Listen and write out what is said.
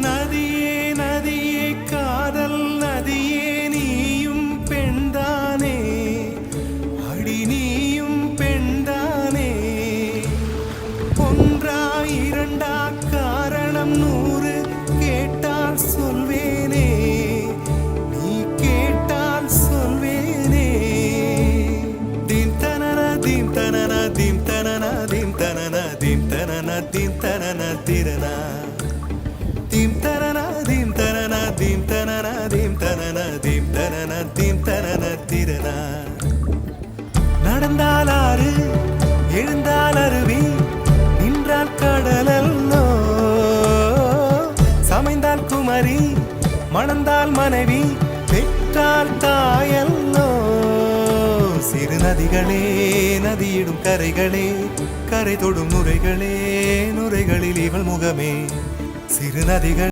நதியே நதியே காதல் நதியே நீயும் பெண்தானே அடி நீயும் பெண்தானே ஒன்றா இரண்டா காரணம் 100 கேட்டால் சொல்வேனே நீ கேட்டால் சொல்வேனே தீம் தனன தீம் தனன தீம் தனன தீம் தனன தீம் தனன தீம் தனன திரனா தீம் தனன தீம் தனன தீம் தனன தீம் தனன தீம் தனன தீம் தனன திரனா நடந்தால் ஆறு எழுந்தால் அருவி நின்றால் கடலல்லோ சமைந்தால் குமரி மணந்தால் மனைவி பெற்றால் தாயல்லோ சிறு நதிகளே நதியிடும் கரைகளே கரை தொடும் நுரைகளே நுரைகளில் இவள் முகமே சிறு நதிகள்